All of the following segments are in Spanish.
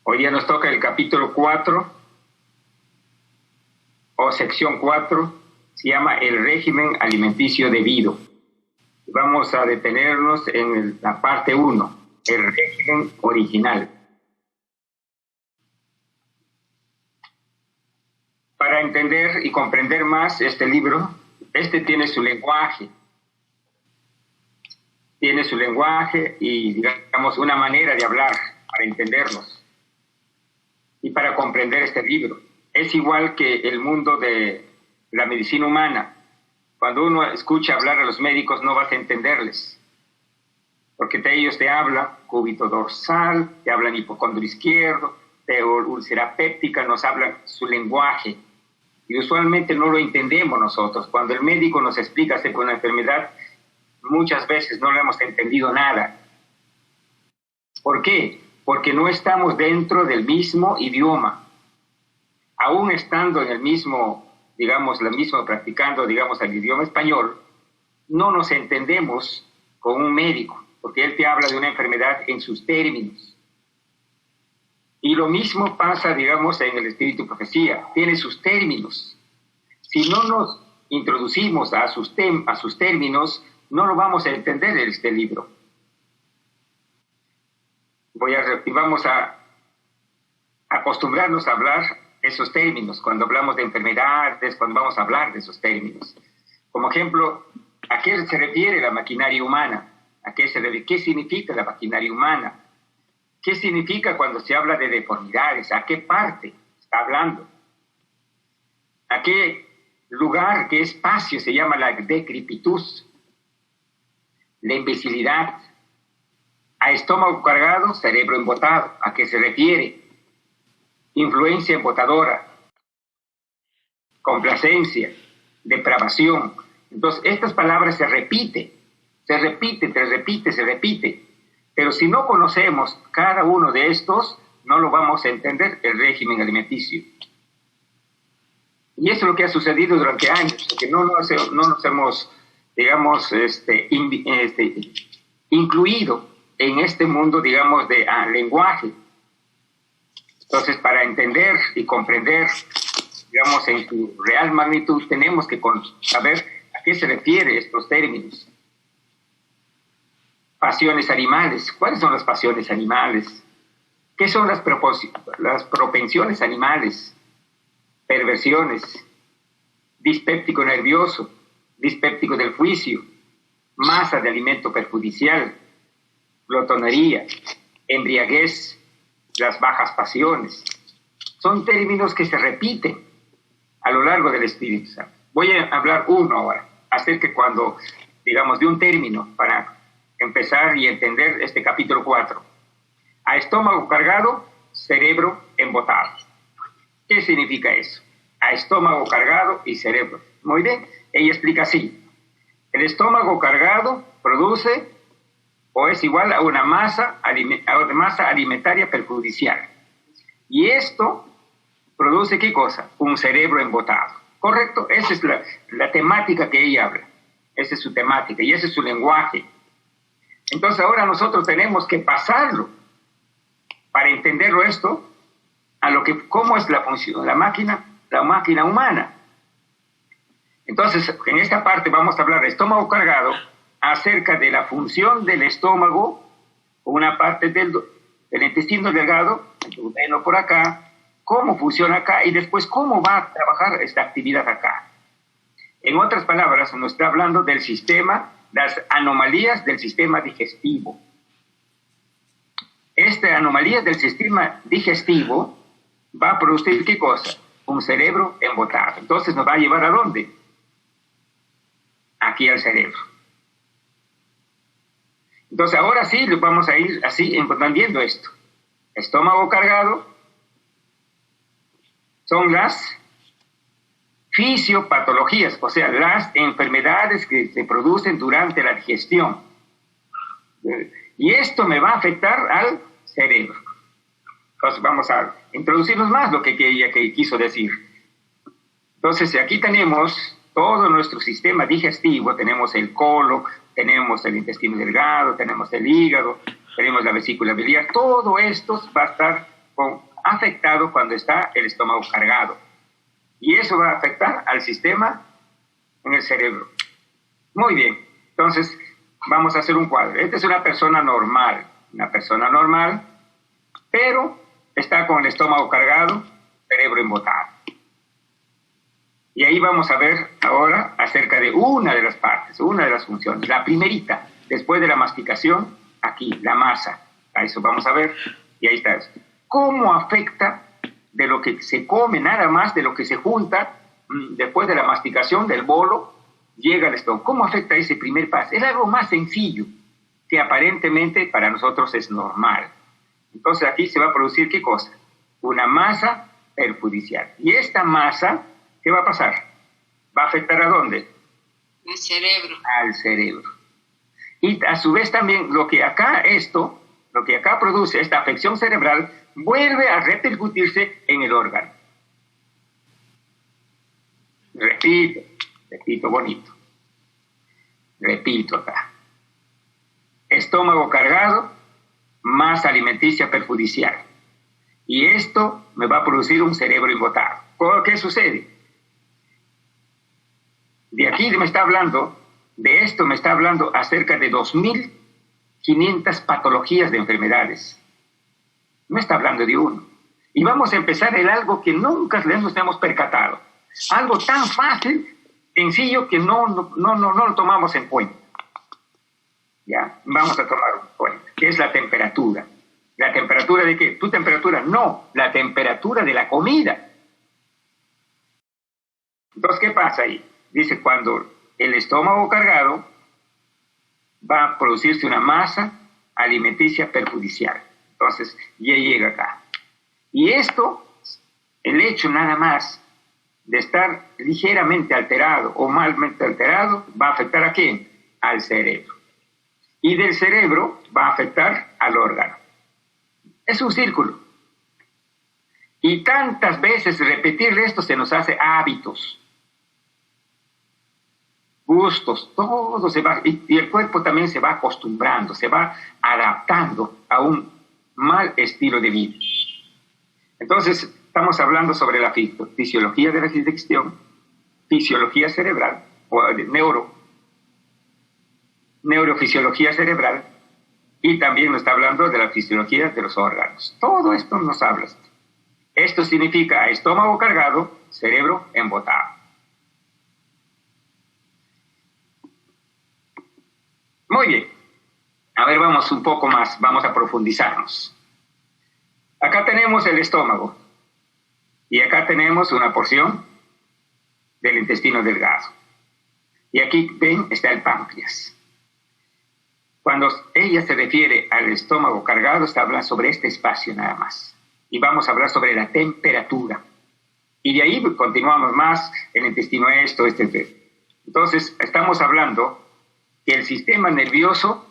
Hoy día nos toca el capítulo 4, o sección 4, se llama el régimen alimenticio debido. Vamos a detenernos en la parte 1, el régimen original. Para entender y comprender más este libro, tiene su lenguaje. Tiene su lenguaje y, digamos, una manera de hablar para entendernos y para comprender este libro. Es igual que el mundo de la medicina humana. Cuando uno escucha hablar a los médicos no vas a entenderles, porque ellos te hablan cúbito dorsal, te hablan hipocondrio izquierdo, de úlcera péptica, nos hablan su lenguaje. Y usualmente no lo entendemos nosotros. Cuando el médico nos explica acerca de una enfermedad, muchas veces no le hemos entendido nada. ¿Por qué? Porque no estamos dentro del mismo idioma. Aún estando en el mismo, digamos, practicando, digamos, el idioma español, no nos entendemos con un médico, porque él te habla de una enfermedad en sus términos. Y lo mismo pasa, digamos, en el espíritu profecía, tiene sus términos. Si no nos introducimos a sus términos, no lo vamos a entender en este libro. Vamos a acostumbrarnos a hablar esos términos cuando hablamos de enfermedades, cuando vamos a hablar de esos términos. Como ejemplo, ¿a qué se refiere la maquinaria humana? ¿Qué significa la maquinaria humana? ¿Qué significa cuando se habla de deformidades? ¿A qué parte está hablando? ¿A qué lugar, qué espacio se llama la decrepitud? La imbecilidad. A estómago cargado, cerebro embotado. ¿A qué se refiere? Influencia embotadora, complacencia, depravación. Entonces, estas palabras se repiten. Pero si no conocemos cada uno de estos, no lo vamos a entender el régimen alimenticio. Y eso es lo que ha sucedido durante años, porque no nos hemos, digamos, incluido en este mundo, digamos, de lenguaje. Entonces, para entender y comprender, digamos, en su real magnitud, tenemos que saber a qué se refieren estos términos. Pasiones animales. ¿Cuáles son las pasiones animales? ¿Qué son las propensiones animales? Perversiones, dispéptico nervioso, dispéptico del juicio, masa de alimento perjudicial, glotonería, embriaguez, las bajas pasiones. Son términos que se repiten a lo largo del Espíritu Santo. Voy a hablar uno ahora, acerca cuando, digamos, de un término para empezar y entender este capítulo 4. A estómago cargado, cerebro embotado. ¿Qué significa eso? A estómago cargado y cerebro. Muy bien, ella explica así. El estómago cargado produce o es igual a una masa alimentaria perjudicial. Y esto produce, ¿qué cosa? Un cerebro embotado. ¿Correcto? Esa es la temática que ella habla. Esa es su temática y ese es su lenguaje. Entonces ahora nosotros tenemos que pasarlo para entenderlo esto a cómo es la función de la máquina humana. Entonces, en esta parte vamos a hablar de estómago cargado, acerca de la función del estómago, una parte del intestino delgado, el duodeno por acá, cómo funciona acá y después cómo va a trabajar esta actividad acá. En otras palabras, nos está hablando del sistema, las anomalías del sistema digestivo. Esta anomalía del sistema digestivo va a producir, ¿qué cosa? Un cerebro embotado. Entonces, ¿nos va a llevar a dónde? Aquí al cerebro. Entonces, ahora sí, vamos a ir así entendiendo esto. Estómago cargado son las fisiopatologías, o sea, las enfermedades que se producen durante la digestión. Y esto me va a afectar al cerebro. Entonces, vamos a introducirnos más lo que ella quiso decir. Entonces, aquí tenemos todo nuestro sistema digestivo, tenemos el colon, tenemos el intestino delgado, tenemos el hígado, tenemos la vesícula biliar, todo esto va a estar afectado cuando está el estómago cargado. Y eso va a afectar al sistema en el cerebro. Muy bien, entonces vamos a hacer un cuadro. Esta es una persona normal, pero está con el estómago cargado, cerebro embotado. Y ahí vamos a ver ahora acerca de una de las partes, una de las funciones. La primerita, después de la masticación, aquí, la masa. A eso vamos a ver, y ahí está. ¿Cómo afecta de lo que se come, nada más de lo que se junta después de la masticación del bolo, llega al estómago? ¿Cómo afecta ese primer paso? Es algo más sencillo, que aparentemente para nosotros es normal. Entonces aquí se va a producir, ¿qué cosa? Una masa perjudicial. Y esta masa, ¿qué va a pasar? ¿Va a afectar a dónde? Al cerebro. Al cerebro. Y a su vez también lo que acá produce esta afección cerebral, vuelve a repercutirse en el órgano. Repito bonito. Repito acá. Estómago cargado, masa alimenticia perjudicial. Y esto me va a producir un cerebro embotado. ¿Qué sucede? De aquí me está hablando, de esto me está hablando acerca de 2.500 patologías de enfermedades. No está hablando de uno. Y vamos a empezar en algo que nunca nos hemos percatado. Algo tan fácil, sencillo, que no lo tomamos en cuenta. ¿Ya? Vamos a tomar en cuenta, que es la temperatura. ¿La temperatura de qué? ¿Tu temperatura? No, la temperatura de la comida. Entonces, ¿qué pasa ahí? Dice, cuando el estómago cargado va a producirse una masa alimenticia perjudicial. Entonces, ya llega acá. Y esto, el hecho nada más de estar ligeramente alterado o malmente alterado, va a afectar ¿a quién? Al cerebro. Y del cerebro va a afectar al órgano. Es un círculo. Y tantas veces repetir esto se nos hace hábitos, gustos, todo se va, y el cuerpo también se va acostumbrando, se va adaptando a un mal estilo de vida. Entonces, estamos hablando sobre la fisiología de la digestión, fisiología cerebral, o neurofisiología cerebral, y también nos está hablando de la fisiología de los órganos. Todo esto nos habla. Esto significa estómago cargado, cerebro embotado. Muy bien. A ver, vamos un poco más, vamos a profundizarnos. Acá tenemos el estómago y acá tenemos una porción del intestino delgado. Y aquí, ven, está el páncreas. Cuando ella se refiere al estómago cargado, está hablando sobre este espacio nada más. Y vamos a hablar sobre la temperatura. Y de ahí continuamos más, el intestino esto. Entonces, estamos hablando que el sistema nervioso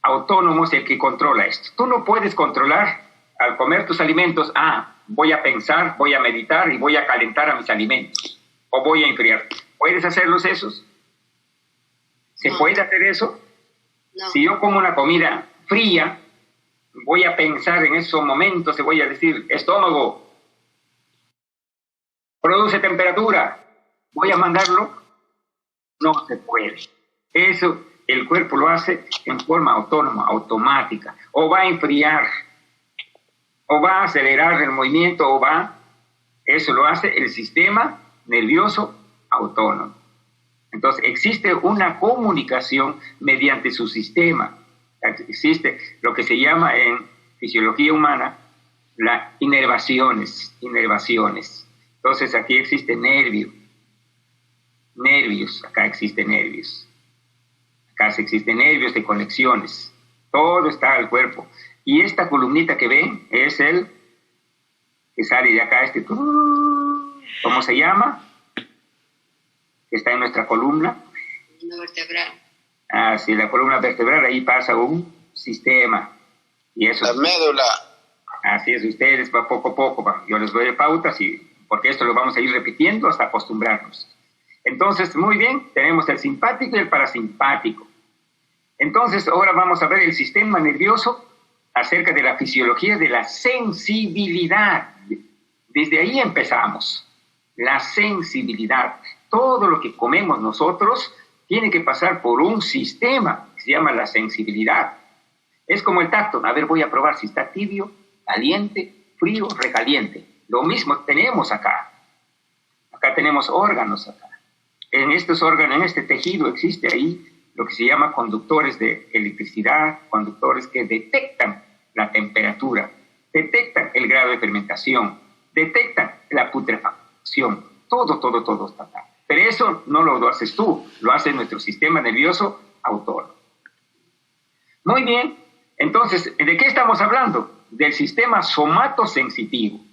autónomo es el que controla esto. Tú no puedes controlar al comer tus alimentos, voy a pensar, voy a meditar y voy a calentar a mis alimentos. O voy a enfriar. ¿Puedes hacerlos esos? ¿Se puede hacer eso? No. Si yo como una comida fría, voy a pensar en esos momentos y voy a decir, estómago, produce temperatura, voy a mandarlo. No se puede. Eso el cuerpo lo hace en forma autónoma, automática. O va a enfriar, o va a acelerar el movimiento, eso lo hace el sistema nervioso autónomo. Entonces, existe una comunicación mediante su sistema. Existe lo que se llama en fisiología humana las inervaciones. Entonces, aquí existe nervios, acá existen nervios. Acá existen nervios de conexiones. Todo está al cuerpo. Y esta columnita que ven es el que sale de acá, ¿cómo se llama? Que está en nuestra columna. Columna vertebral. Sí, la columna vertebral, ahí pasa un sistema. Y eso, la médula. Así es, ustedes va poco a poco, yo les doy pautas, porque esto lo vamos a ir repitiendo hasta acostumbrarnos. Entonces, muy bien, tenemos el simpático y el parasimpático. Entonces, ahora vamos a ver el sistema nervioso acerca de la fisiología de la sensibilidad. Desde ahí empezamos. La sensibilidad. Todo lo que comemos nosotros tiene que pasar por un sistema que se llama la sensibilidad. Es como el tacto. A ver, voy a probar si está tibio, caliente, frío, recaliente. Lo mismo tenemos acá. Acá tenemos órganos acá. En estos órganos, en este tejido existe ahí lo que se llama conductores de electricidad, conductores que detectan la temperatura, detectan el grado de fermentación, detectan la putrefacción. Todo está acá. Pero eso no lo haces tú, lo hace nuestro sistema nervioso autónomo. Muy bien, entonces, ¿de qué estamos hablando? Del sistema somatosensitivo.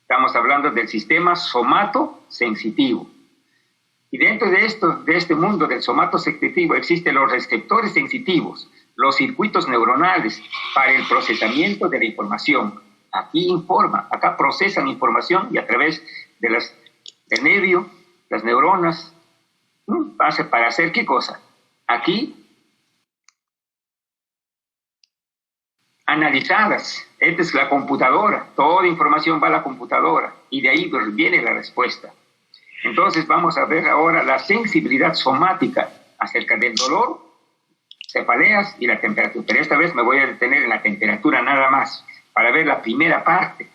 Estamos hablando del sistema somatosensitivo. Y dentro de este mundo del somatosensitivo existen los receptores sensitivos, los circuitos neuronales para el procesamiento de la información. Aquí informa, acá procesan información y a través del nervio, las neuronas, pasa para hacer ¿qué cosa? Aquí, analizadas. Esta es la computadora, toda información va a la computadora y de ahí viene la respuesta. Entonces vamos a ver ahora la sensibilidad somática acerca del dolor, cefaleas y la temperatura. Pero esta vez me voy a detener en la temperatura nada más para ver la primera parte.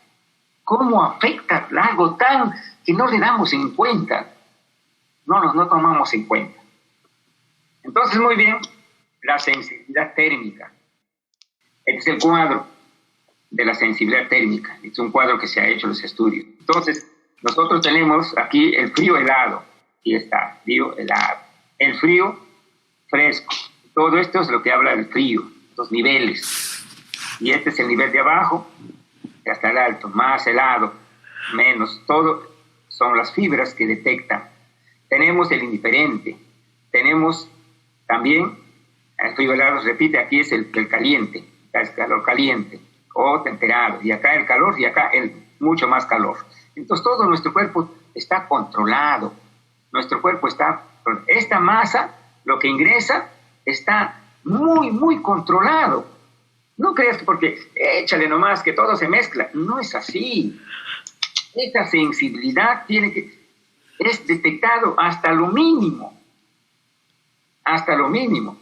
¿Cómo afecta algo tan que no le damos en cuenta? No tomamos en cuenta. Entonces, muy bien, la sensibilidad térmica. Este es el cuadro de la sensibilidad térmica. Es un cuadro que se ha hecho en los estudios. Entonces, nosotros tenemos aquí el frío helado. Aquí está, frío helado. El frío fresco. Todo esto es lo que habla del frío, los niveles. Y este es el nivel de abajo, hasta el alto, más helado, menos. Todo son las fibras que detectan. Tenemos el indiferente. Tenemos también el frío helado, repite, aquí es el caliente. Acá es calor caliente o temperado. Y acá el calor y acá el mucho más calor. Entonces todo nuestro cuerpo está controlado. Nuestro cuerpo está... Esta masa, lo que ingresa, está muy controlado. No creas que porque échale nomás que todo se mezcla. No es así. Esta sensibilidad es detectado hasta lo mínimo. Hasta lo mínimo.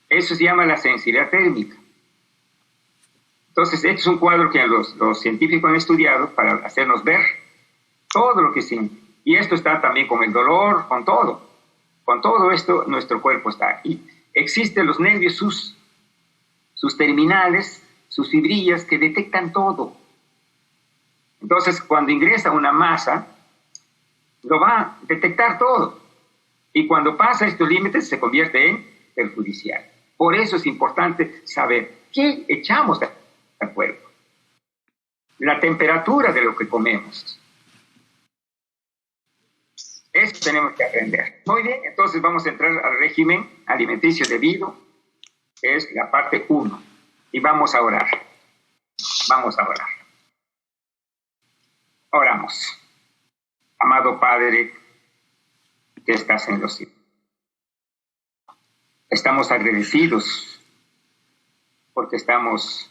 Eso se llama la sensibilidad térmica. Entonces, este es un cuadro que los científicos han estudiado para hacernos ver todo lo que siente. Y esto está también con el dolor, con todo. Con todo esto, nuestro cuerpo está aquí. Existen los nervios, sus terminales, sus fibrillas que detectan todo. Entonces, cuando ingresa una masa, lo va a detectar todo. Y cuando pasa estos límites, se convierte en perjudicial. Por eso es importante saber qué echamos al cuerpo. La temperatura de lo que comemos. Eso tenemos que aprender. Muy bien, entonces vamos a entrar al régimen alimenticio debido, que es la parte 1. Y vamos a orar. Vamos a orar. Oramos. Amado Padre, que estás en los cielos. Estamos agradecidos porque estamos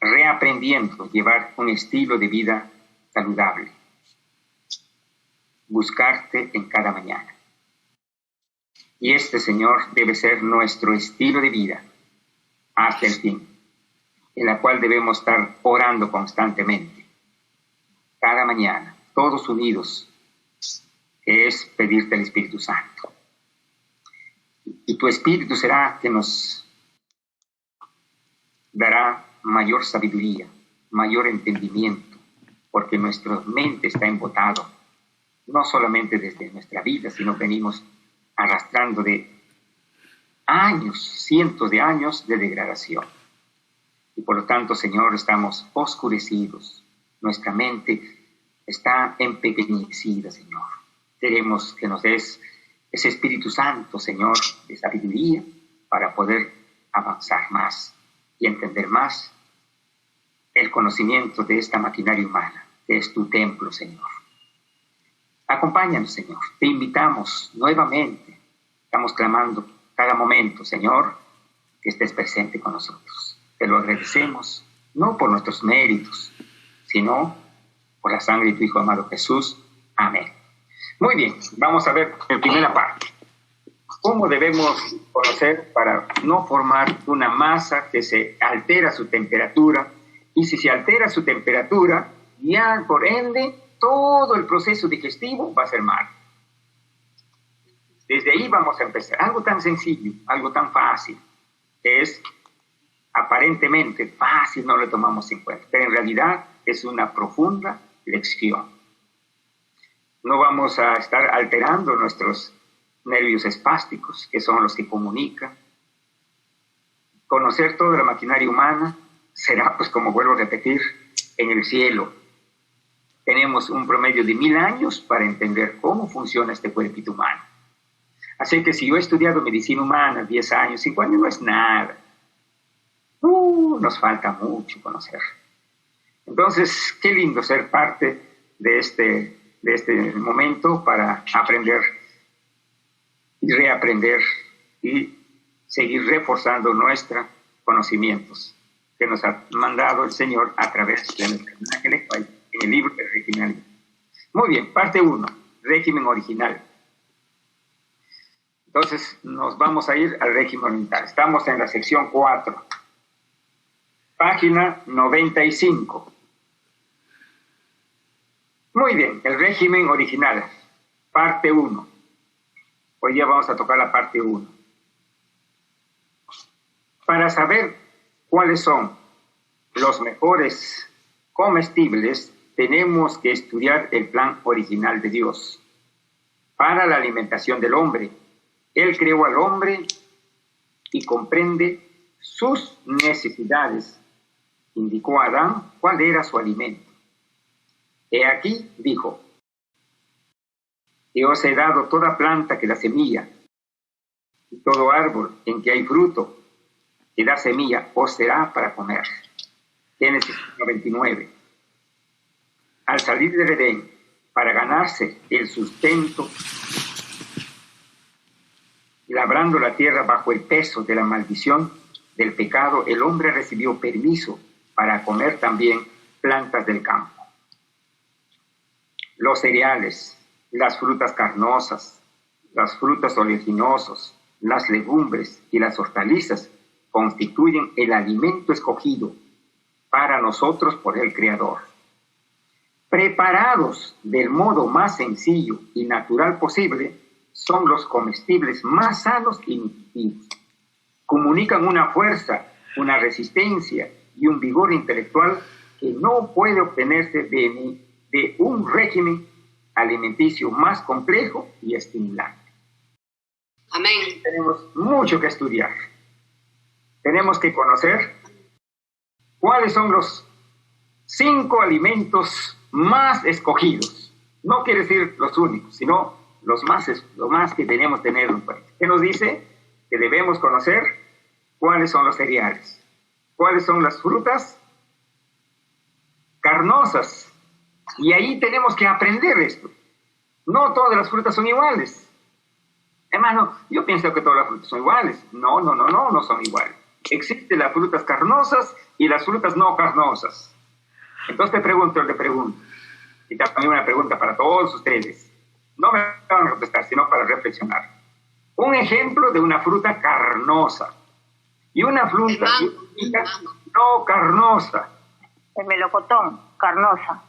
reaprendiendo a llevar un estilo de vida saludable. Buscarte en cada mañana. Y este, Señor, debe ser nuestro estilo de vida hasta el fin, en la cual debemos estar orando constantemente, cada mañana, todos unidos, que es pedirte al Espíritu Santo. Y tu Espíritu será que nos dará mayor sabiduría, mayor entendimiento, porque nuestra mente está embotado, no solamente desde nuestra vida, sino venimos arrastrando de años, cientos de años de degradación. Y por lo tanto, Señor, estamos oscurecidos. Nuestra mente está empequeñecida, Señor. Queremos que nos des ese Espíritu Santo, Señor, de sabiduría para poder avanzar más y entender más el conocimiento de esta maquinaria humana, que es tu templo, Señor. Acompáñanos, Señor. Te invitamos nuevamente. Estamos clamando cada momento, Señor, que estés presente con nosotros. Te lo agradecemos, no por nuestros méritos, sino por la sangre de tu Hijo amado Jesús. Amén. Muy bien, vamos a ver en primera parte. ¿Cómo debemos conocer para no formar una masa que se altera su temperatura? Y si se altera su temperatura, ya por ende, todo el proceso digestivo va a ser malo. Desde ahí vamos a empezar. Algo tan sencillo, algo tan fácil, que es aparentemente fácil, no lo tomamos en cuenta, pero en realidad es una profunda lección. No vamos a estar alterando nuestros nervios espásticos, que son los que comunican. Conocer toda la maquinaria humana será, pues como vuelvo a repetir, en el cielo. Tenemos un promedio de 1000 años para entender cómo funciona este cuerpito humano. Así que si yo he estudiado medicina humana 10 años, 5 años, no es nada. Nos falta mucho conocer. Entonces, qué lindo ser parte de este momento para aprender y reaprender y seguir reforzando nuestros conocimientos que nos ha mandado el Señor a través de nuestros ángeles en el libro del régimen. Muy bien, parte 1, régimen original. Entonces nos vamos a ir al régimen original. Estamos en la sección 4, página 95. Muy bien, el régimen original, parte 1. Hoy día vamos a tocar la parte 1. Para saber cuáles son los mejores comestibles, tenemos que estudiar el plan original de Dios para la alimentación del hombre. Él creó al hombre y comprende sus necesidades. Indicó a Adán cuál era su alimento. He aquí, dijo, que os he dado toda planta que da semilla, y todo árbol en que hay fruto que da semilla os será para comer. Génesis 29. Al salir del Edén, para ganarse el sustento, labrando la tierra bajo el peso de la maldición del pecado, el hombre recibió permiso para comer también plantas del campo. Los cereales, las frutas carnosas, las frutas oleaginosos, las legumbres y las hortalizas constituyen el alimento escogido para nosotros por el Creador. Preparados del modo más sencillo y natural posible, son los comestibles más sanos y nutritivos. Comunican una fuerza, una resistencia y un vigor intelectual que no puede obtenerse de un régimen alimenticio más complejo y estimulante. Amén. Tenemos mucho que estudiar. Tenemos que conocer cuáles son los 5 alimentos más escogidos. No quiere decir los únicos, sino los más que tenemos que tener en cuenta. ¿Qué nos dice? Que debemos conocer cuáles son los cereales, cuáles son las frutas carnosas. Y ahí tenemos que aprender esto. No todas las frutas son iguales. Hermano, yo pienso que todas las frutas son iguales. No son iguales. Existen las frutas carnosas y las frutas no carnosas. Entonces te pregunto, y también una pregunta para todos ustedes. No me van a contestar, sino para reflexionar. Un ejemplo de una fruta carnosa y una fruta no carnosa. El melocotón, carnosa.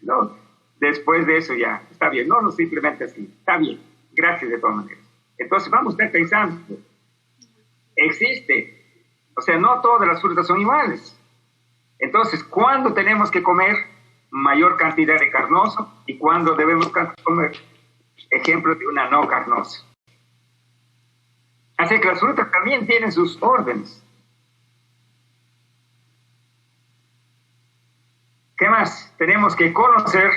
No, después de eso ya, está bien. No, simplemente así. Está bien. Gracias de todas maneras. Entonces vamos a estar pensando. Existe. O sea, no todas las frutas son iguales. Entonces, ¿cuándo tenemos que comer mayor cantidad de carnoso y cuándo debemos comer ejemplo de una no carnosa? Así que las frutas también tienen sus órdenes. ¿Qué más? Tenemos que conocer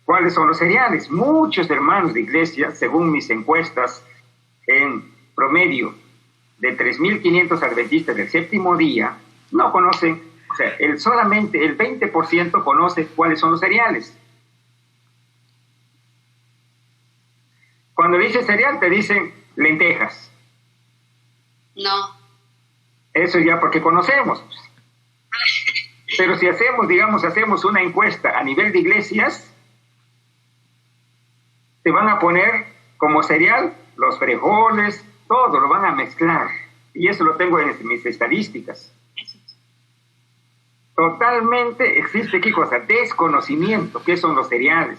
cuáles son los cereales. Muchos hermanos de iglesia, según mis encuestas, en promedio de 3.500 adventistas del séptimo día, no conocen, o sea, solamente el 20% conoce cuáles son los cereales. Cuando dice cereal, te dicen lentejas. No. Eso ya porque conocemos. Pero si hacemos una encuesta a nivel de iglesias, te van a poner como cereal los frijoles, todo lo van a mezclar. Y eso lo tengo en mis estadísticas. Totalmente existe, ¿qué cosa? Desconocimiento. ¿Qué son los cereales?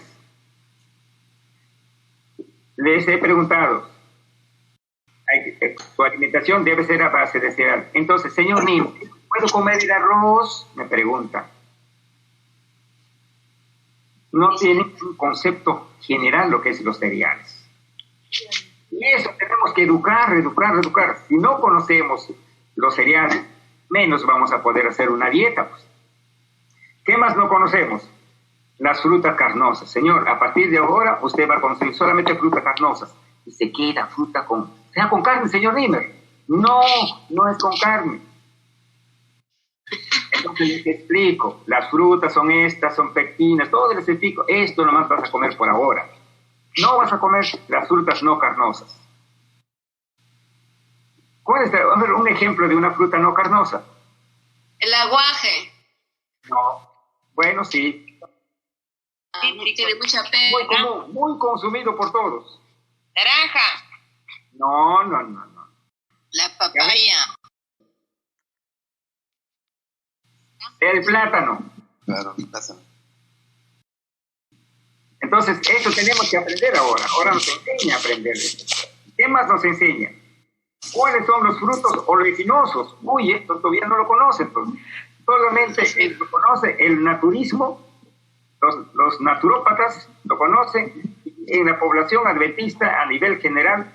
Les he preguntado, su alimentación debe ser a base de cereal. Entonces, señor Nim, ¿puedo comer el arroz? Me pregunta. No tiene un concepto general lo que es los cereales. Y eso tenemos que educar. Si no conocemos los cereales, menos vamos a poder hacer una dieta. Pues. ¿Qué más no conocemos? Las frutas carnosas. Señor, a partir de ahora usted va a consumir solamente frutas carnosas. Y se queda fruta con carne, señor Nimmer. No, no es con carne. Entonces les explico, las frutas son estas, son pectinas, todo les explico. Esto nomás vas a comer por ahora. No vas a comer las frutas no carnosas. ¿Cuál es un ejemplo de una fruta no carnosa? El aguaje. No. Bueno, sí. Tiene mucha pena. Muy común, muy consumido por todos. Naranja. No. La papaya. El plátano. Claro, el plátano. Entonces, eso tenemos que aprender ahora. Ahora nos enseña a aprender eso. ¿Qué más nos enseña? ¿Cuáles son los frutos oleaginosos? Uy, esto todavía no lo conocen. Solamente lo conoce el naturismo, los naturópatas lo conocen. En la población adventista a nivel general,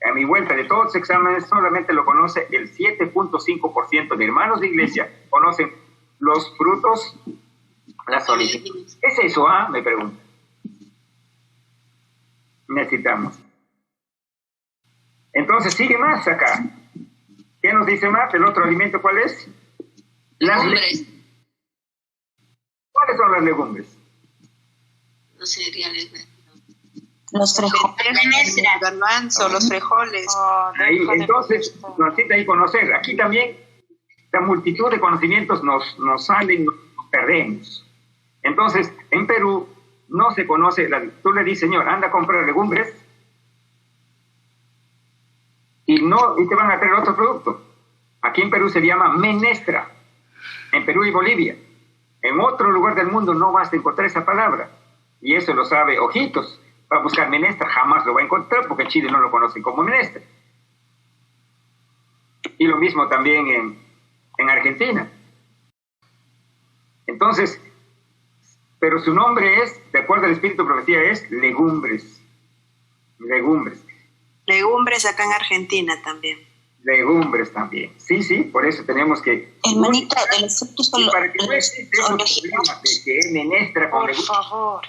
a mi vuelta de todos los exámenes, solamente lo conoce el 7.5% de hermanos de iglesia, conocen los frutos, las oleaginosas. ¿Es eso, me pregunta. Necesitamos. Entonces sigue más acá. ¿Qué nos dice más? ¿El otro alimento cuál es? Legumbres. ¿Cuáles son las legumbres? Los cereales. Los frijoles, Menestra. garbanzo, los frijoles. Ahí, entonces, nos necesita ahí conocer. Aquí también la multitud de conocimientos nos salen, nos perdemos. Entonces, en Perú no se conoce, tú le dices, señor, anda a comprar legumbres y te van a traer otro producto. Aquí en Perú se llama menestra, en Perú y Bolivia. En otro lugar del mundo no vas a encontrar esa palabra. Y eso lo sabe Ojitos. Va a buscar menestra, jamás lo va a encontrar porque en Chile no lo conocen como menestra. Y lo mismo también en Argentina. Entonces, pero su nombre es, de acuerdo al espíritu de profecía, es legumbres. Legumbres. Legumbres acá en Argentina también. Legumbres también. Sí, por eso tenemos que... Hermanita, de los frutos y para que no exista esos problemas de que es menestra con legumbres. Por favor.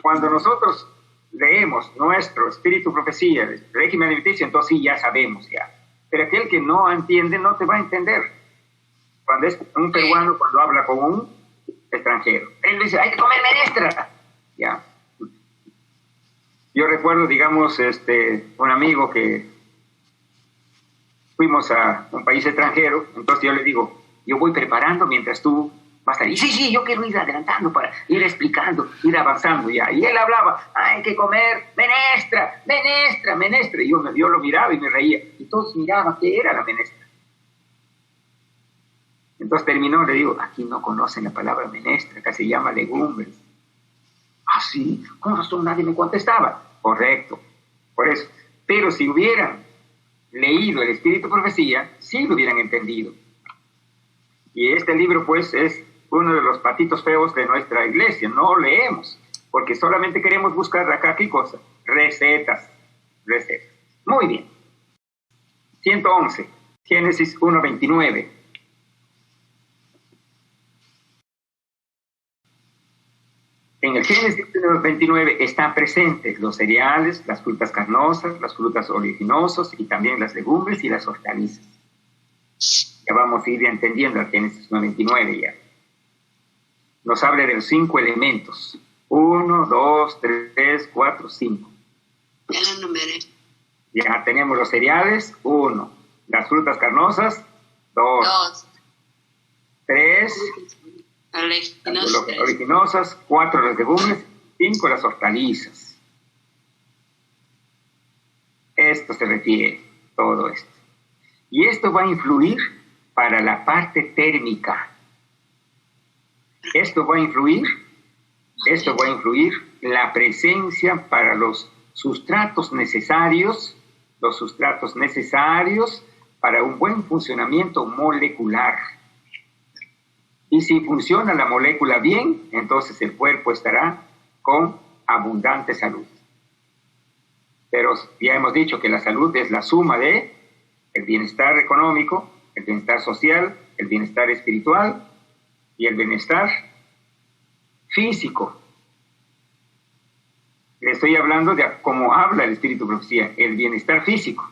Cuando nosotros leemos nuestro espíritu de profecía, el régimen alimenticio, entonces sí, ya sabemos ya. Pero aquel que no entiende no te va a entender. Cuando es un peruano, cuando habla con un extranjero, él dice, hay que comer menestra. Ya. Yo recuerdo, digamos, un amigo que fuimos a un país extranjero, entonces yo le digo, yo voy preparando mientras tú vas a ir. Sí, yo quiero ir adelantando para ir explicando, ir avanzando ya. Y él hablaba, hay que comer menestra. Y yo lo miraba y me reía. Y todos miraban qué era la menestra. Entonces terminó, le digo, aquí no conocen la palabra menestra, acá se llama legumbres. Ah, sí, con razón nadie me contestaba. Correcto, por eso. Pero si hubieran leído el espíritu de profecía, sí lo hubieran entendido. Y este libro, pues, es uno de los patitos feos de nuestra iglesia. No leemos, porque solamente queremos buscar acá, ¿qué cosa? Recetas. Muy bien. 111, Génesis 1:29. En el Génesis 1:29 están presentes los cereales, las frutas carnosas, las frutas oleaginosas y también las legumbres y las hortalizas. Ya vamos a ir entendiendo el Génesis 1:29 ya. Nos habla de los 5 elementos. 1, 2, 3, 4, 5. Ya lo numeré. Ya tenemos los cereales, 1. Las frutas carnosas, 2, Dos. 3, Oleaginosas. oleaginosas, 4 las legumbres, 5 las hortalizas. Esto se refiere, todo esto. Y esto va a influir para la parte térmica. Esto va a influir la presencia para los sustratos necesarios para un buen funcionamiento molecular. Y si funciona la molécula bien, entonces el cuerpo estará con abundante salud. Pero ya hemos dicho que la salud es la suma de el bienestar económico, el bienestar social, el bienestar espiritual y el bienestar físico. Le estoy hablando de cómo habla el Espíritu Profecía, el bienestar físico.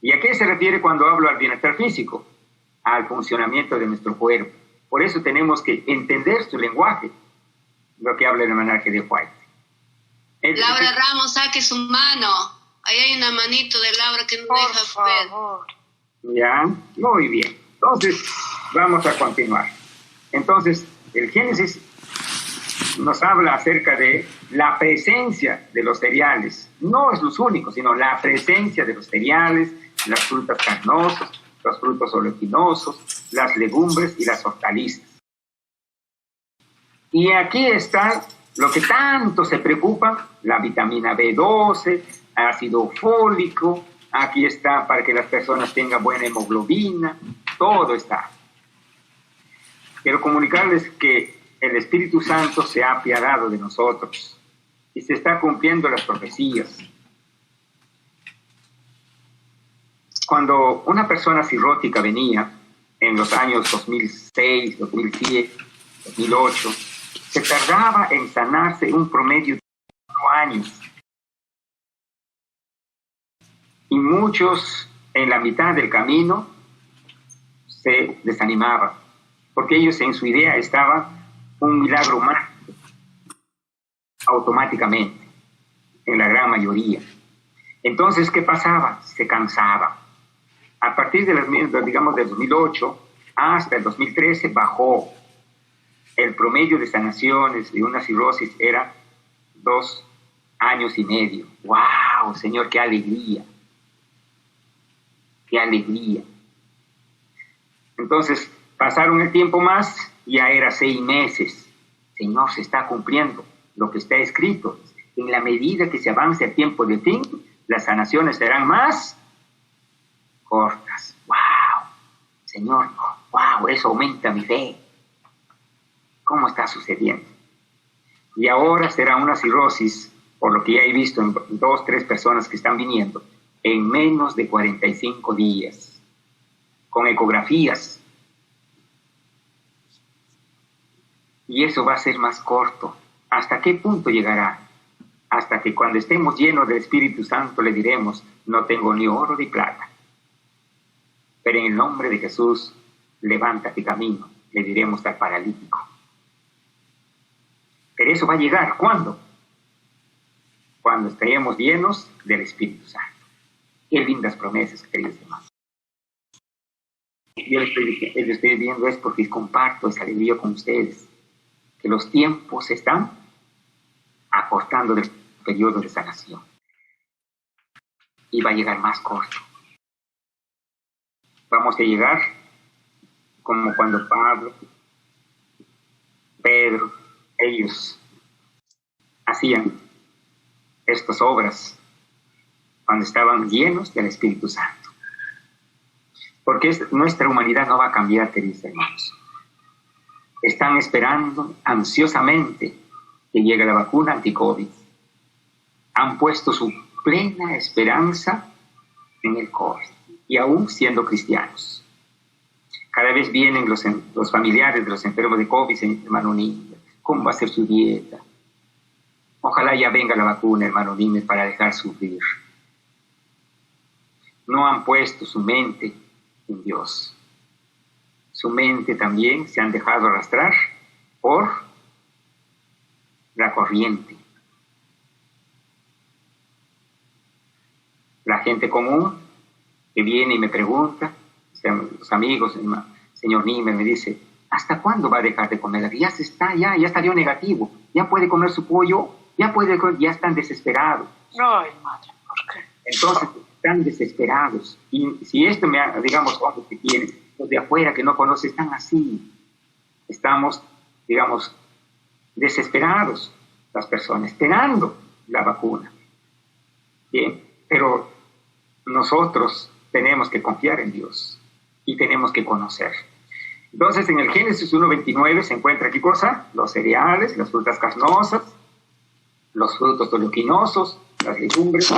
¿Y a qué se refiere cuando hablo al bienestar físico? Al funcionamiento de nuestro cuerpo. Por eso tenemos que entender su lenguaje, lo que habla el almanaque de White. Laura Ramos, saque su mano. Ahí hay una manito de Laura que no Por deja ver. favor. Ya, muy bien. Entonces, vamos a continuar. Entonces, el Génesis nos habla acerca de la presencia de los cereales. No es los únicos, sino la presencia de los cereales, las frutas carnosas, los frutos oleaginosos, las legumbres y las hortalizas. Y aquí está lo que tanto se preocupa, la vitamina B12, ácido fólico, aquí está para que las personas tengan buena hemoglobina, todo está. Quiero comunicarles que el Espíritu Santo se ha apiadado de nosotros y se está cumpliendo las profecías. Cuando una persona cirrótica venía en los años 2006, 2007, 2008, se tardaba en sanarse un promedio de 4 años. Y muchos en la mitad del camino se desanimaban, porque ellos en su idea estaba un milagro más automáticamente, en la gran mayoría. Entonces, ¿qué pasaba? Se cansaba. A partir de digamos, del 2008 hasta el 2013 bajó. El promedio de sanaciones de una cirrosis era 2 años y medio. ¡Wow, Señor, qué alegría! ¡Qué alegría! Entonces, pasaron el tiempo más, ya era 6 meses. Señor, se está cumpliendo lo que está escrito. En la medida que se avance el tiempo de fin, las sanaciones serán más cortas. ¡Wow! Señor, ¡wow! Eso aumenta mi fe. ¿Cómo está sucediendo? Y ahora será una cirrosis, por lo que ya he visto en 2, 3 personas que están viniendo, en menos de 45 días, con ecografías. Y eso va a ser más corto. ¿Hasta qué punto llegará? Hasta que cuando estemos llenos del Espíritu Santo le diremos, no tengo ni oro ni plata, pero en el nombre de Jesús, levántate camino, le diremos al paralítico. Pero eso va a llegar, ¿cuándo? Cuando estemos llenos del Espíritu Santo. Qué lindas promesas, queridos hermanos. Yo les estoy viendo es porque comparto esa alegría con ustedes, que los tiempos se están acortando del periodo de sanación. Y va a llegar más corto. Vamos a llegar como cuando Pablo, Pedro, ellos hacían estas obras cuando estaban llenos del Espíritu Santo. Porque nuestra humanidad no va a cambiar, queridos hermanos. Están esperando ansiosamente que llegue la vacuna anti-COVID. Han puesto su plena esperanza en el COVID, y aún siendo cristianos. Cada vez vienen los familiares de los enfermos de COVID, hermano Niño, ¿cómo va a ser su dieta? Ojalá ya venga la vacuna, hermano Niño, para dejar sufrir. No han puesto su mente en Dios. Su mente también se han dejado arrastrar por la corriente. La gente común que viene y me pregunta, los amigos, el señor Nime me dice, ¿hasta cuándo va a dejar de comer? Ya está dio negativo, ya puede comer su pollo, ya están desesperados. Ay, madre, ¿por qué? Entonces, están desesperados. Y si esto digamos, hombres que quieren, los de afuera que no conocen, están así. Estamos, digamos, desesperados, las personas, esperando la vacuna. Bien, pero nosotros tenemos que confiar en Dios y tenemos que conocer. Entonces, en el Génesis 1:29 se encuentra ¿qué cosa? Los cereales, las frutas carnosas, los frutos oleaginosos, las legumbres.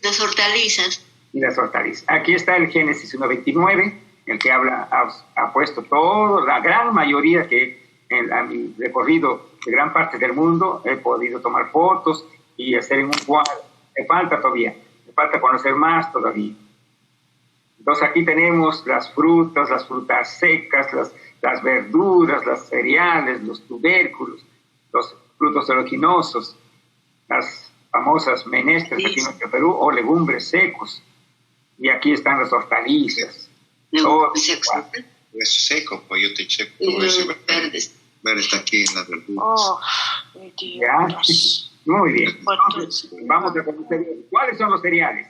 Las hortalizas. Y las hortalizas. Aquí está el Génesis 1:29, el que ha puesto todo, la gran mayoría que a mi recorrido de gran parte del mundo he podido tomar fotos y hacer en un cuadro. Me falta conocer más todavía. Entonces aquí tenemos las frutas secas, las verduras, los cereales, los tubérculos, los frutos oleaginosos, las famosas menestras aquí en nuestro Perú, o legumbres secos. Y aquí están las hortalizas. Legumbres secos. Es seco, pollote seco. Verdes. Verde está aquí en la verdura. Oh, ¿Ya? Muy bien. Entonces, vamos a conocer cuáles son los cereales.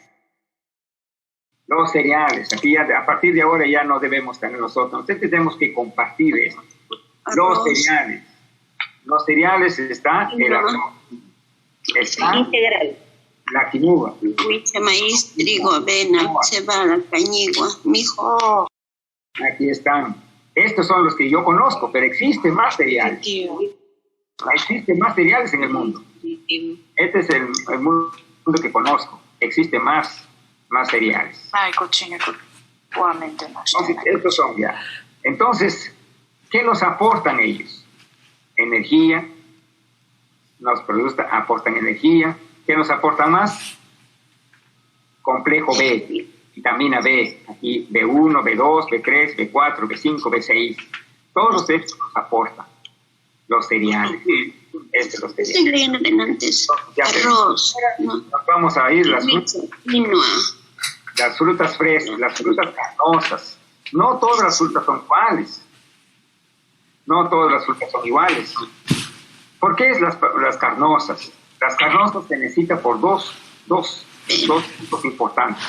Los cereales. Aquí ya, a partir de ahora ya no debemos tener nosotros. Entonces tenemos que compartir esto. Los cereales. Los cereales está el arroz. Está Integral. la quinoa. Huiche, maíz, trigo, avena, cebada, cañigua, mijo. Aquí están. Estos son los que yo conozco, pero existen más cereales. Existen más cereales en el mundo. Este es el mundo que conozco. Existen más cereales. Ay, cochino, igualmente no. Entonces, estos son ya. Entonces, ¿qué nos aportan ellos? Energía. Aportan energía. ¿Qué nos aportan más? Complejo B, vitamina B. Aquí B1, B2, B3, B4, B5, B6. Todos estos nos aportan los cereales. Los cereales. Estoy leyendo delante. Arroz. Nos vamos a ir las frutas frescas, las frutas carnosas. No todas las frutas son iguales. No todas las frutas son iguales. ¿Por qué es las carnosas? Las carnosas se necesitan por dos puntos importantes.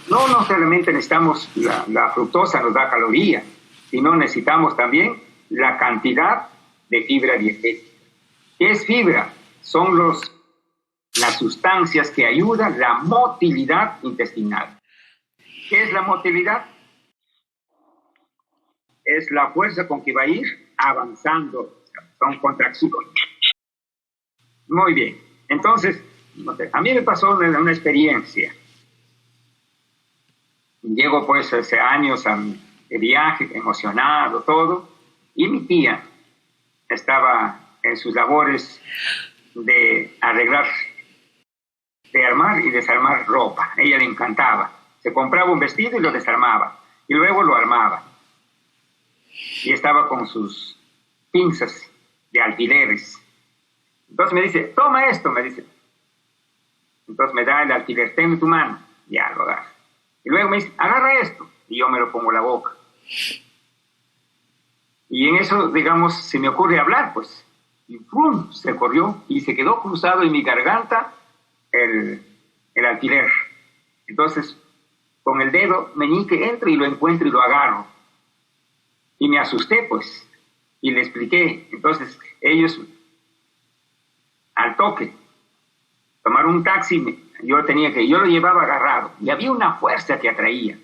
No solamente necesitamos la fructosa, nos da caloría, sino necesitamos también la cantidad de fibra dietética. ¿Qué es fibra? Son las sustancias que ayudan la motilidad intestinal. ¿Qué es la motilidad? Es la fuerza con que va a ir avanzando. Son contracciones. Muy bien. Entonces, a mí me pasó una experiencia. Llego pues hace años de viaje, emocionado, todo, y mi tía estaba en sus labores de arreglar, de armar y desarmar ropa. A ella le encantaba. Se compraba un vestido y lo desarmaba, y luego lo armaba. Y estaba con sus pinzas de alfileres. Entonces me dice, toma esto, me dice. Entonces me da el alfiler, ten en tu mano. Ya, lo agarra. Y luego me dice, agarra esto. Y yo me lo pongo en la boca. Y en eso, digamos, se me ocurre hablar, pues. Y ¡pum! Se corrió y se quedó cruzado en mi garganta el alfiler. Entonces, con el dedo meñique entro y lo encuentro y lo agarro. Y me asusté, pues. Y le expliqué. Entonces, ellos, al toque, tomaron un taxi. Yo lo llevaba agarrado. Y había una fuerza que atraía.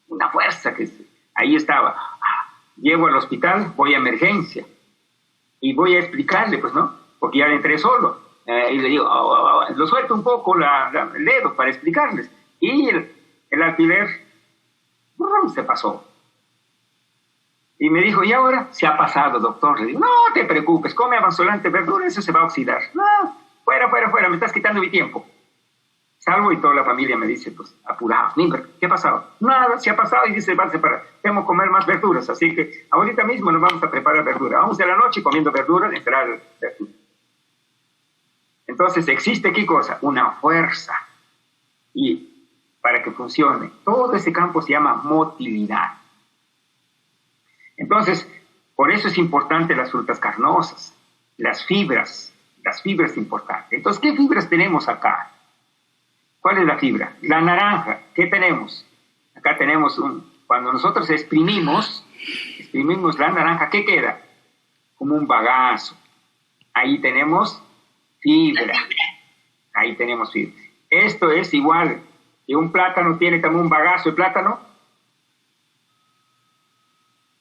Una fuerza que ahí estaba. Llego al hospital, voy a emergencia. Y voy a explicarle, pues, ¿no? Porque ya le entré solo. Y le digo, lo suelto un poco el dedo para explicarles. Y el alfiler se pasó. Y me dijo, ¿y ahora? Se ha pasado, doctor. Le digo, no te preocupes, come avanzolante verdura, eso se va a oxidar. No, fuera, me estás quitando mi tiempo. Salgo y toda la familia me dice, pues, apurado. ¿Qué ha pasado? Nada, se ha pasado y dice, va a separar. Tengo que comer más verduras, así que ahorita mismo nos vamos a preparar verdura. Vamos de la noche comiendo verdura, entrar verdura. Entonces, existe, ¿qué cosa? Una fuerza. Y para que que funcione. Todo ese campo se llama motilidad. Entonces, por eso es importante las frutas carnosas, las fibras importantes. Entonces, ¿qué fibras tenemos acá? ¿Cuál es la fibra? La naranja, ¿qué tenemos? Acá tenemos cuando nosotros exprimimos la naranja, ¿qué queda? Como un bagazo. Ahí tenemos fibra. Ahí tenemos fibra. Esto es igual que un plátano tiene también un bagazo de plátano.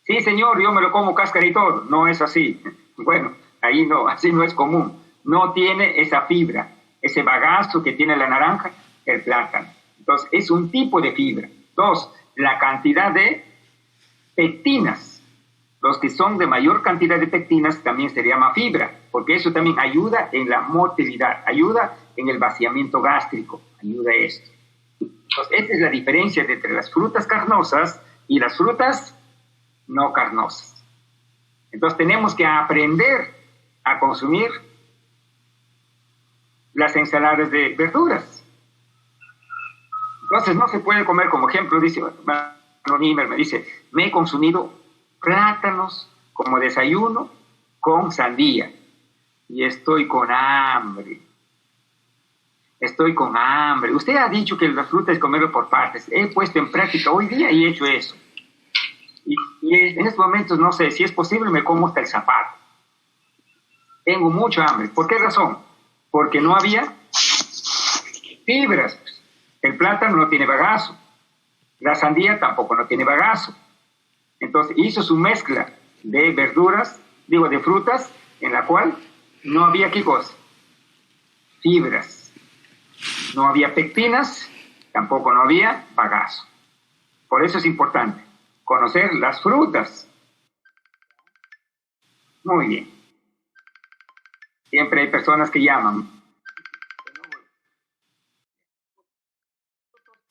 Sí, señor, yo me lo como cáscara y todo. No es así. Bueno, ahí no, así no es común. No tiene esa fibra, ese bagazo que tiene la naranja, el plátano. Entonces, es un tipo de fibra. Dos, la cantidad de pectinas. Los que son de mayor cantidad de pectinas también se llama fibra, porque eso también ayuda en la motilidad, ayuda en el vaciamiento gástrico, ayuda a esto. Entonces, esta es la diferencia entre las frutas carnosas y las frutas no carnosas. Entonces, tenemos que aprender a consumir las ensaladas de verduras. Entonces, no se puede comer, como ejemplo, dice Nimer, me dice, me he consumido plátanos como desayuno con sandía y estoy con hambre. Estoy con hambre. Usted ha dicho que la fruta es comerlo por partes. He puesto en práctica hoy día y he hecho eso. Y en estos momentos, no sé, si es posible, me como hasta el zapato. Tengo mucha hambre. ¿Por qué razón? Porque no había fibras. El plátano no tiene bagazo. La sandía tampoco no tiene bagazo. Entonces hizo su mezcla de verduras, de frutas, en la cual no había, ¿qué cosa? Fibras. No había pectinas, tampoco no había bagazo. Por eso es importante conocer las frutas. Muy bien. Siempre hay personas que llaman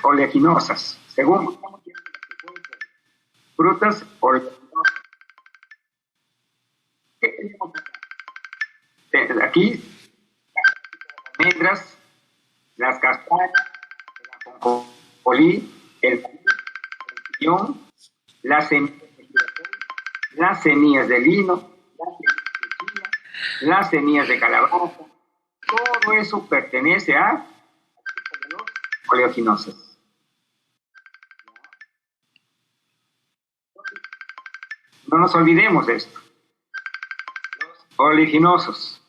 oleaginosas, según frutas oleaginosas. ¿Qué tenemos acá? Aquí, las almendras, las castañas, el ajonjolí, el piñón, las semillas de lino, las semillas de calabaza, todo eso pertenece a los oleaginosos. No nos olvidemos de esto. Los oleaginosos.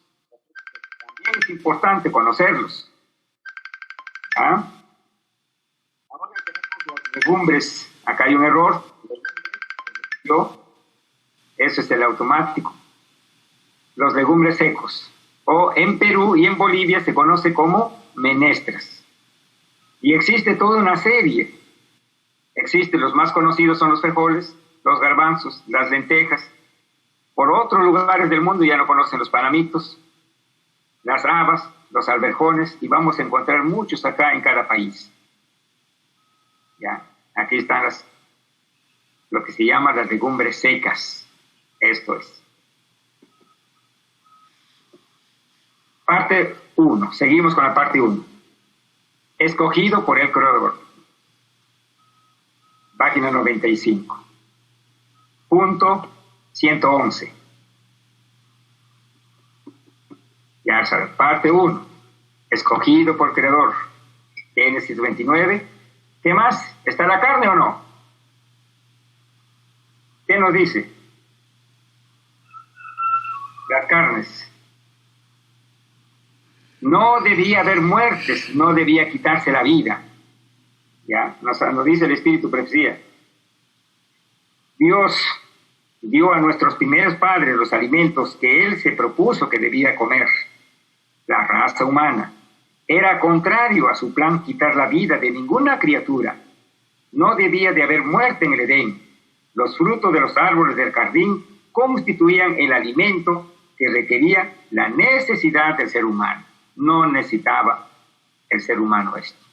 También es importante conocerlos. ¿Ah? Ahora tenemos los legumbres. Acá hay un error. Eso es el automático. Los legumbres secos. O en Perú y en Bolivia se conoce como menestras. Y existe toda una serie. Los más conocidos son los frijoles, los garbanzos, las lentejas. Por otros lugares del mundo ya no conocen los panamitos, las habas, los alberjones, y vamos a encontrar muchos acá en cada país. Ya, aquí están lo que se llama las legumbres secas. Esto es. Parte 1. Seguimos con la parte 1. Escogido por el creador. Página 95. Punto 111. Ya sabes, parte 1. Escogido por el creador. Génesis 29. ¿Qué más? ¿Está la carne o no? ¿Qué nos dice? Las carnes. No debía haber muertes, no debía quitarse la vida. Ya, nos dice el Espíritu Profecía. Dios dio a nuestros primeros padres los alimentos que Él se propuso que debía comer. La raza humana. Era contrario a su plan quitar la vida de ninguna criatura. No debía de haber muerte en el Edén. Los frutos de los árboles del jardín constituían el alimento que requería la necesidad del ser humano. No necesitaba el ser humano esto.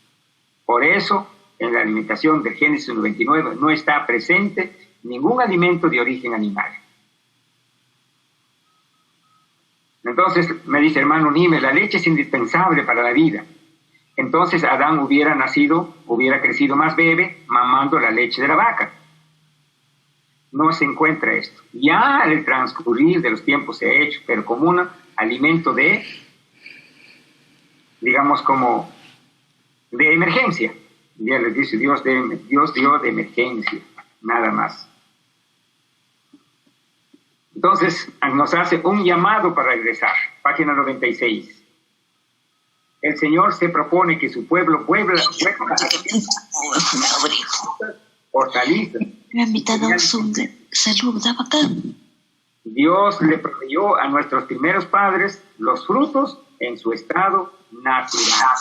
Por eso, en la alimentación de Génesis 29 no está presente ningún alimento de origen animal. Entonces, me dice hermano Nime, la leche es indispensable para la vida. entonces Adán hubiera crecido más bebé, mamando la leche de la vaca. No se encuentra esto. Ya al transcurrir de los tiempos se ha hecho, pero como un alimento de, digamos, como de emergencia. Ya les dice Dios dio de emergencia, nada más. Entonces nos hace un llamado para regresar. Página 96. El Señor se propone que su pueblo vuelva fortaleza. Dios le proveyó a nuestros primeros padres los frutos en su estado natural.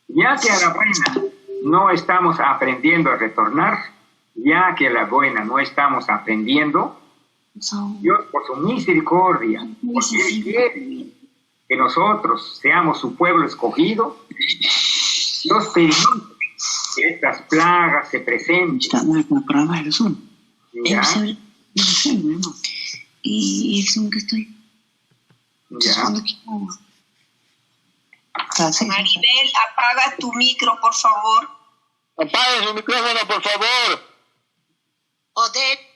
Ya que a la buena no estamos aprendiendo a retornar, ya que a la buena no estamos aprendiendo, Dios por su misericordia, porque Él quiere que nosotros seamos su pueblo escogido, Dios permite que estas plagas se presenten. ¿Ya? Y es un que estoy. ¿Ya? Maribel, apaga tu micro, por favor. Apague su micrófono, por favor. Odette.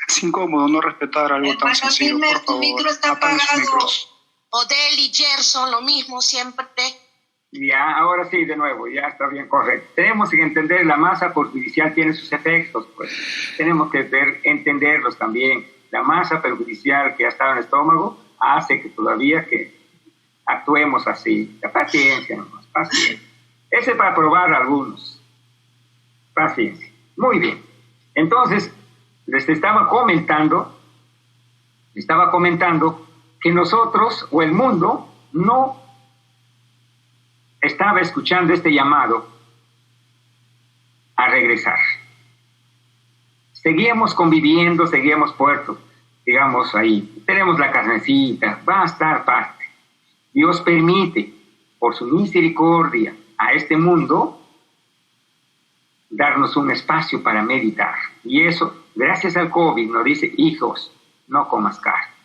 Es incómodo no respetar algo tan sencillo, por favor. Tu micro está apagado. Odell y Gerson, lo mismo siempre. Ya, ahora sí, de nuevo, ya está bien, correcto. Tenemos que entender, la masa perjudicial tiene sus efectos, pues. Tenemos que entenderlos también. La masa perjudicial que ha estado en el estómago hace que todavía que actuemos así. La paciencia, nomás, paciencia. Ese es para probar a algunos. Paciencia. Muy bien. Entonces, les estaba comentando que nosotros, o el mundo, no estaba escuchando este llamado a regresar. Seguíamos conviviendo, seguíamos puertos, digamos ahí, tenemos la carnecita, va a estar parte. Dios permite, por su misericordia, a este mundo, darnos un espacio para meditar. Y eso, gracias al COVID, nos dice, hijos, no comas carne.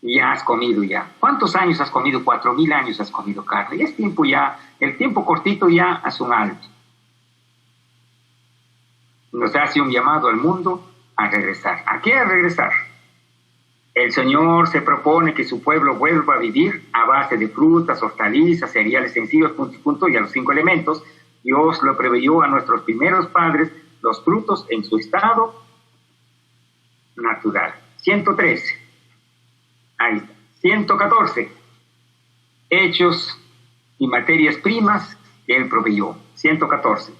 Ya has comido ya. ¿Cuántos años has comido? 4.000 años has comido carne. Y es tiempo ya, el tiempo cortito ya hace un alto. Nos hace un llamado al mundo a regresar. ¿A qué a regresar? El Señor se propone que su pueblo vuelva a vivir a base de frutas, hortalizas, cereales sencillos, y a los 5 elementos. Dios lo preveyó a nuestros primeros padres, los frutos en su estado natural. 113. Ahí está. 114. Hechos y materias primas que Él proveyó. 114.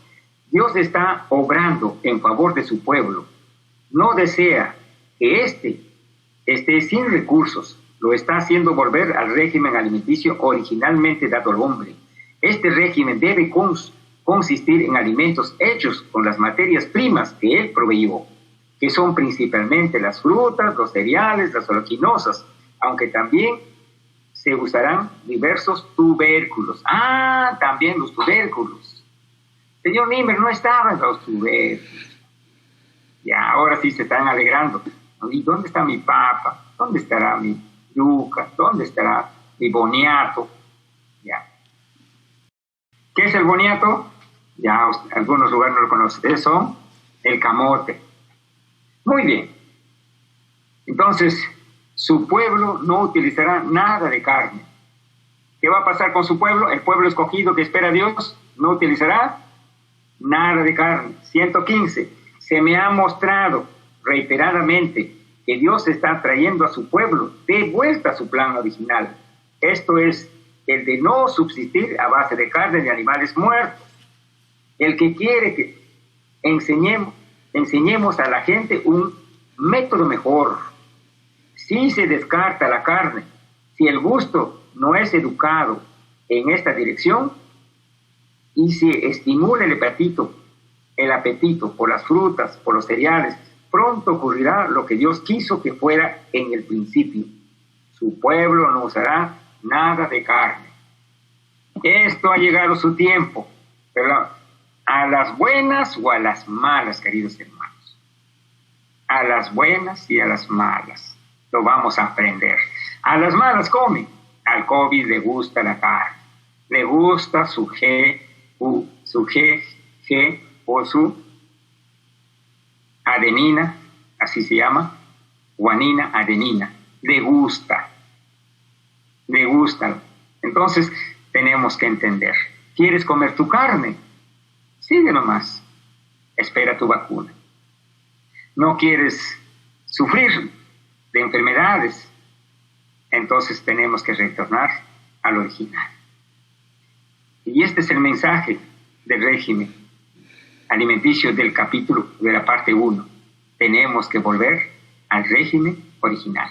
Dios está obrando en favor de su pueblo. No desea que esté sin recursos. Lo está haciendo volver al régimen alimenticio originalmente dado al hombre. Este régimen debe consistir en alimentos hechos con las materias primas que Él proveyó, que son principalmente las frutas, los cereales, las oleaginosas, aunque también se usarán diversos tubérculos. Ah, también los tubérculos. Señor Nimmer, no estaban los tubérculos. Ya, ahora sí se están alegrando. ¿Y dónde está mi papa? ¿Dónde estará mi yuca? ¿Dónde estará mi boniato? Ya. ¿Qué es el boniato? Ya, algunos lugares no lo conocen. Eso, el camote. Muy bien. Entonces, su pueblo no utilizará nada de carne. ¿Qué va a pasar con su pueblo? El pueblo escogido que espera a Dios no utilizará nada de carne. 115. Se me ha mostrado reiteradamente que Dios está trayendo a su pueblo de vuelta a su plan original. Esto es el de no subsistir a base de carne de animales muertos. El que quiere que enseñemos a la gente un método mejor. Si se descarta la carne, si el gusto no es educado en esta dirección y se estimula el apetito por las frutas, por los cereales, pronto ocurrirá lo que Dios quiso que fuera en el principio. Su pueblo no usará nada de carne. Esto ha llegado su tiempo, pero a las buenas o a las malas, queridos hermanos. a las buenas y a las malas. Lo vamos a aprender. A las malas come. Al COVID le gusta la carne. Le gusta su G o su adenina, así se llama, guanina, adenina. Le gusta. Entonces, tenemos que entender. ¿Quieres comer tu carne? Sigue nomás. Espera tu vacuna. ¿No quieres sufrir de enfermedades? Entonces tenemos que retornar al original. Y este es el mensaje del régimen alimenticio del capítulo de la parte 1. Tenemos que volver al régimen original.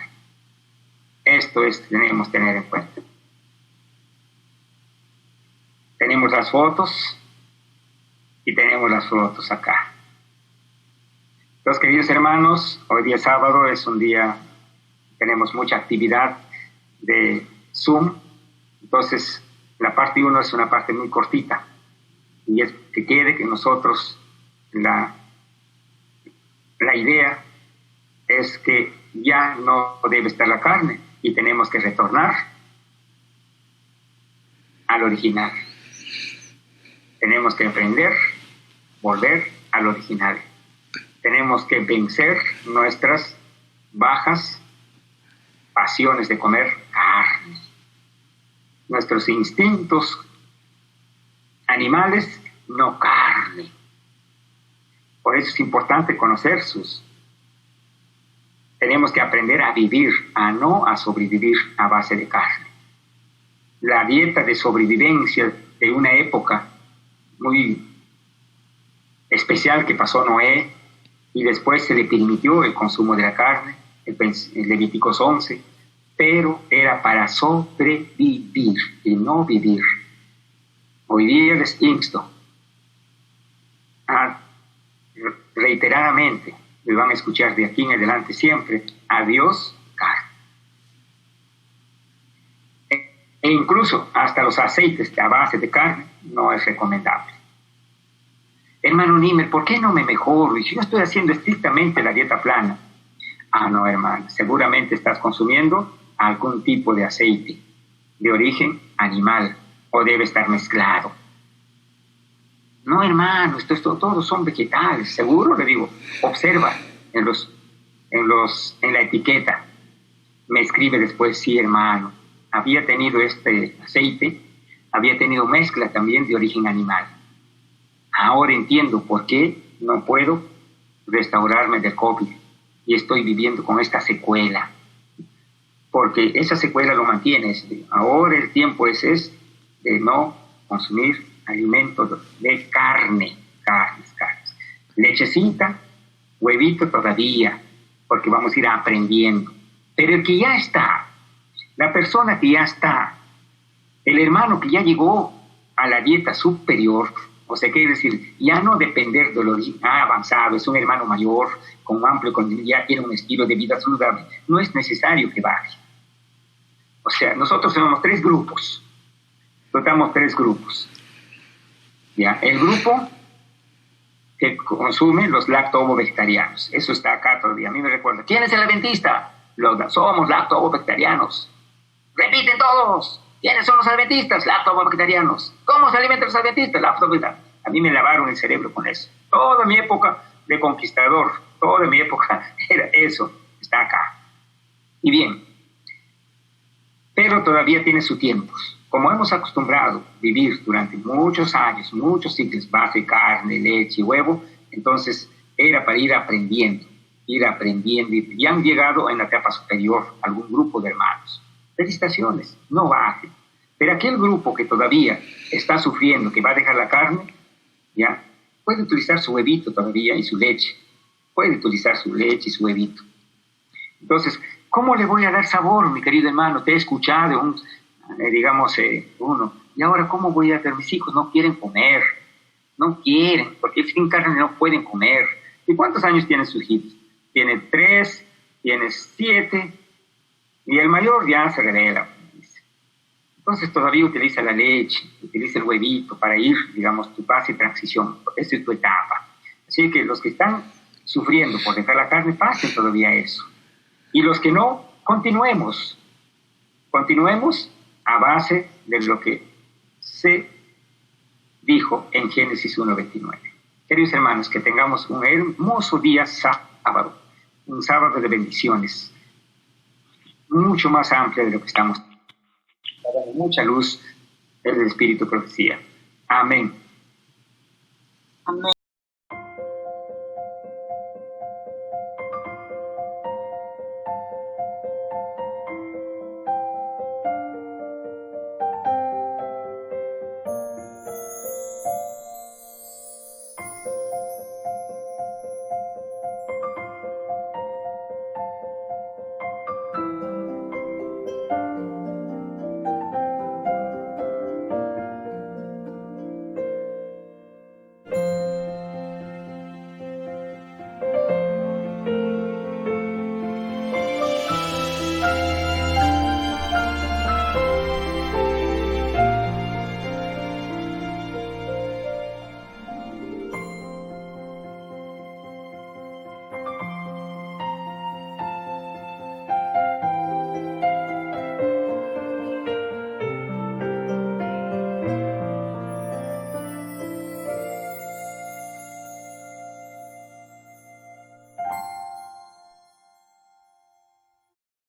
Esto tenemos que tener en cuenta. Tenemos las fotos y tenemos las fotos acá. Entonces, queridos hermanos, hoy día sábado es un día, tenemos mucha actividad de Zoom. Entonces, la parte 1 es una parte muy cortita. Y es que quiere que nosotros, la idea es que ya no debe estar la carne y tenemos que retornar al original. Tenemos que aprender, volver al original. Tenemos que vencer nuestras bajas pasiones de comer carne. Nuestros instintos animales, no carne. Por eso es importante conocer sus. Tenemos que aprender a vivir, no a sobrevivir a base de carne. La dieta de sobrevivencia de una época muy especial que pasó Noé, y después se le permitió el consumo de la carne, el Levíticos 11, pero era para sobrevivir y no vivir. Hoy día les insto a reiteradamente, me van a escuchar de aquí en adelante siempre, adiós carne. E incluso hasta los aceites a base de carne no es recomendable. Hermano Nímer, ¿por qué no me mejoro? Y si yo estoy haciendo estrictamente la dieta plana. No, hermano, seguramente estás consumiendo algún tipo de aceite de origen animal o debe estar mezclado. No, hermano, todos son vegetales. Seguro, le digo, observa en la etiqueta. Me escribe después, sí, hermano, había tenido este aceite, había tenido mezcla también de origen animal. Ahora entiendo por qué no puedo restaurarme del COVID y estoy viviendo con esta secuela. Porque esa secuela lo mantiene. Ahora el tiempo es de no consumir alimentos de carnes. Lechecita, huevito todavía, porque vamos a ir aprendiendo. Pero el que ya está, la persona que ya está, el hermano que ya llegó a la dieta superior, o sea, quiere decir, ya no depender de lo avanzado, es un hermano mayor, con amplio conocimiento, ya tiene un estilo de vida saludable, no es necesario que baje. O sea, nosotros somos 3 grupos, tratamos 3 grupos. ¿Ya? El grupo que consume los lacto-ovo-vegetarianos, eso está acá todavía, a mí me recuerda. ¿Quién es el adventista? Somos lacto-ovo-vegetarianos. Repiten todos. ¿Quiénes son los adventistas? Lacto-ovo-vegetarianos. ¿Cómo se alimentan los adventistas? Lacto-ovo-vegetarianos. A mí me lavaron el cerebro con eso. Toda mi época de conquistador, toda mi época era eso, está acá. Y bien, pero todavía tiene sus tiempos. Como hemos acostumbrado a vivir durante muchos años, muchos siglos, base de carne, leche, huevo, entonces era para ir aprendiendo, y han llegado en la etapa superior algún grupo de hermanos. Felicitaciones, no bajen. Pero aquel grupo que todavía está sufriendo, que va a dejar la carne, ya puede utilizar su huevito todavía y su leche. Puede utilizar su leche y su huevito. Entonces, ¿cómo le voy a dar sabor, mi querido hermano? Te he escuchado, uno. Y ahora, ¿cómo voy a dar? Mis hijos no quieren comer. No quieren, porque sin carne no pueden comer. ¿Y cuántos años tienen sus hijos? Tiene 3, tiene 7, y el mayor ya se revela. Entonces todavía utiliza la leche, utiliza el huevito para ir, tu fase de transición. Esa es tu etapa. Así que los que están sufriendo por dejar la carne, pasen todavía eso. Y los que no, continuemos a base de lo que se dijo en Génesis 1:29. Queridos hermanos, que tengamos un hermoso día sábado, un sábado de bendiciones, mucho más amplio de lo que estamos, dando mucha luz del Espíritu Profecía. Amén. Amén.